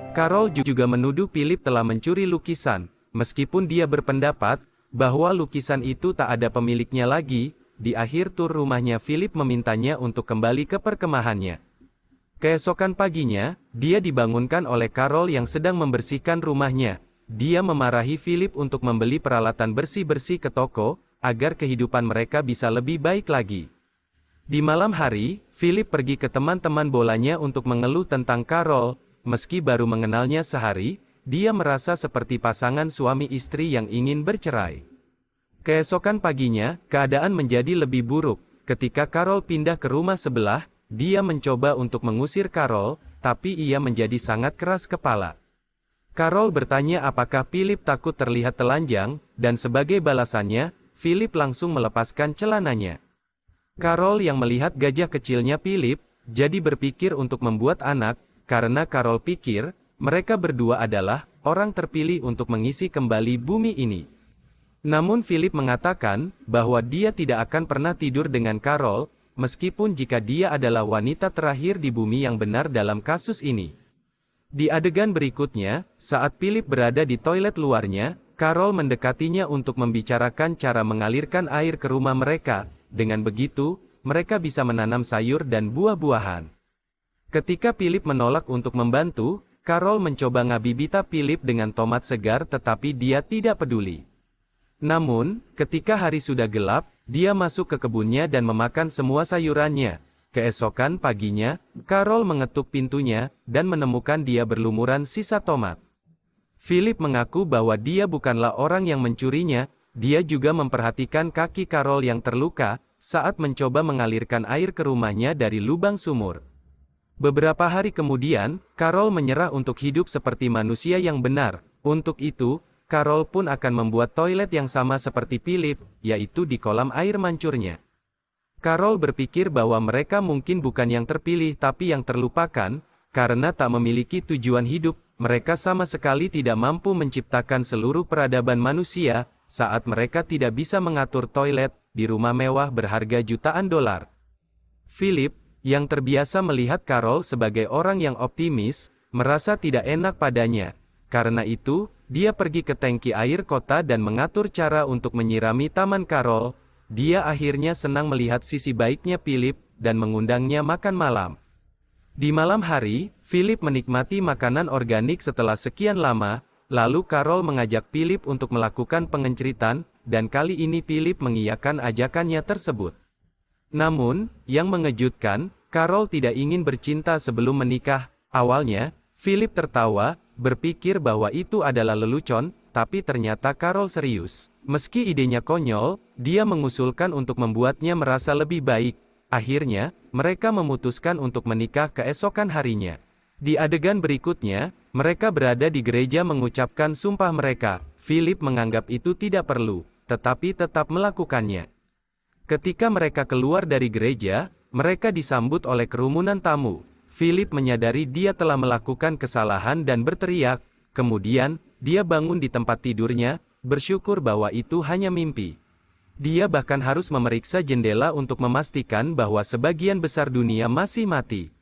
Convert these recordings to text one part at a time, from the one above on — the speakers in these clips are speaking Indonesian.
Carol juga menuduh Philip telah mencuri lukisan, meskipun dia berpendapat bahwa lukisan itu tak ada pemiliknya lagi. Di akhir tur rumahnya, Philip memintanya untuk kembali ke perkemahannya. Keesokan paginya, dia dibangunkan oleh Carol yang sedang membersihkan rumahnya. Dia memarahi Philip untuk membeli peralatan bersih-bersih ke toko, agar kehidupan mereka bisa lebih baik lagi. Di malam hari, Philip pergi ke teman-teman bolanya untuk mengeluh tentang Carol. Meski baru mengenalnya sehari, dia merasa seperti pasangan suami istri yang ingin bercerai. Keesokan paginya, keadaan menjadi lebih buruk. Ketika Carol pindah ke rumah sebelah, dia mencoba untuk mengusir Carol, tapi ia menjadi sangat keras kepala. Carol bertanya apakah Philip takut terlihat telanjang, dan sebagai balasannya, Philip langsung melepaskan celananya. Carol yang melihat gajah kecilnya Philip, jadi berpikir untuk membuat anak, karena Carol pikir, mereka berdua adalah orang terpilih untuk mengisi kembali bumi ini. Namun Philip mengatakan bahwa dia tidak akan pernah tidur dengan Carol, meskipun jika dia adalah wanita terakhir di bumi yang benar dalam kasus ini. Di adegan berikutnya, saat Philip berada di toilet luarnya, Carol mendekatinya untuk membicarakan cara mengalirkan air ke rumah mereka. Dengan begitu, mereka bisa menanam sayur dan buah-buahan. Ketika Philip menolak untuk membantu, Carol mencoba ngabibita Philip dengan tomat segar, tetapi dia tidak peduli. Namun, ketika hari sudah gelap, dia masuk ke kebunnya dan memakan semua sayurannya. Keesokan paginya, Carol mengetuk pintunya, dan menemukan dia berlumuran sisa tomat. Philip mengaku bahwa dia bukanlah orang yang mencurinya. Dia juga memperhatikan kaki Carol yang terluka, saat mencoba mengalirkan air ke rumahnya dari lubang sumur. Beberapa hari kemudian, Carol menyerah untuk hidup seperti manusia yang benar. Untuk itu, Carol pun akan membuat toilet yang sama seperti Philip, yaitu di kolam air mancurnya. Carol berpikir bahwa mereka mungkin bukan yang terpilih tapi yang terlupakan, karena tak memiliki tujuan hidup. Mereka sama sekali tidak mampu menciptakan seluruh peradaban manusia, saat mereka tidak bisa mengatur toilet di rumah mewah berharga jutaan dolar. Philip, yang terbiasa melihat Carol sebagai orang yang optimis, merasa tidak enak padanya. Karena itu, dia pergi ke tangki air kota dan mengatur cara untuk menyirami taman Carol. Dia akhirnya senang melihat sisi baiknya Philip, dan mengundangnya makan malam. Di malam hari, Philip menikmati makanan organik setelah sekian lama, lalu Carol mengajak Philip untuk melakukan pengenceritan, dan kali ini Philip mengiyakan ajakannya tersebut. Namun, yang mengejutkan, Carol tidak ingin bercinta sebelum menikah. Awalnya, Philip tertawa, berpikir bahwa itu adalah lelucon, tapi ternyata Carol serius. Meski idenya konyol, dia mengusulkan untuk membuatnya merasa lebih baik. Akhirnya, mereka memutuskan untuk menikah keesokan harinya. Di adegan berikutnya, mereka berada di gereja mengucapkan sumpah mereka. Philip menganggap itu tidak perlu, tetapi tetap melakukannya. Ketika mereka keluar dari gereja, mereka disambut oleh kerumunan tamu. Philip menyadari dia telah melakukan kesalahan dan berteriak. Kemudian, dia bangun di tempat tidurnya, bersyukur bahwa itu hanya mimpi. Dia bahkan harus memeriksa jendela untuk memastikan bahwa sebagian besar dunia masih mati.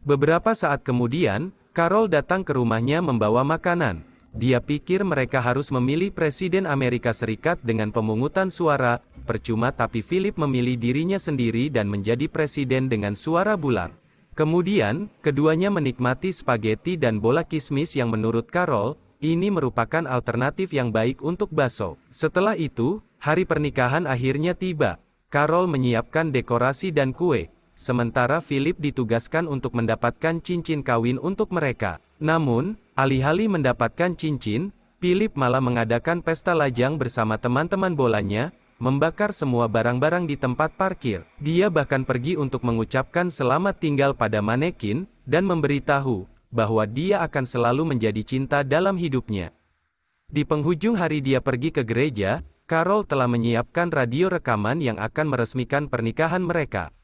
Beberapa saat kemudian, Carol datang ke rumahnya membawa makanan. Dia pikir mereka harus memilih Presiden Amerika Serikat dengan pemungutan suara, percuma, tapi Philip memilih dirinya sendiri dan menjadi presiden dengan suara bulat. Kemudian, keduanya menikmati spaghetti dan bola kismis yang menurut Carol, ini merupakan alternatif yang baik untuk bakso. Setelah itu, hari pernikahan akhirnya tiba. Carol menyiapkan dekorasi dan kue, sementara Philip ditugaskan untuk mendapatkan cincin kawin untuk mereka. Namun, alih-alih mendapatkan cincin, Philip malah mengadakan pesta lajang bersama teman-teman bolanya, membakar semua barang-barang di tempat parkir. Dia bahkan pergi untuk mengucapkan selamat tinggal pada manekin, dan memberitahu bahwa dia akan selalu menjadi cinta dalam hidupnya. Di penghujung hari dia pergi ke gereja, Carol telah menyiapkan radio rekaman yang akan meresmikan pernikahan mereka.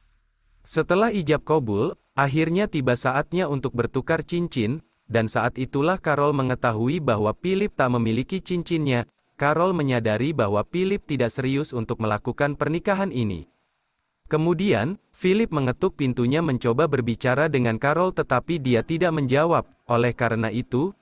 Setelah ijab kabul, akhirnya tiba saatnya untuk bertukar cincin, dan saat itulah Carol mengetahui bahwa Philip tak memiliki cincinnya. Carol menyadari bahwa Philip tidak serius untuk melakukan pernikahan ini. Kemudian, Philip mengetuk pintunya mencoba berbicara dengan Carol tetapi dia tidak menjawab. Oleh karena itu,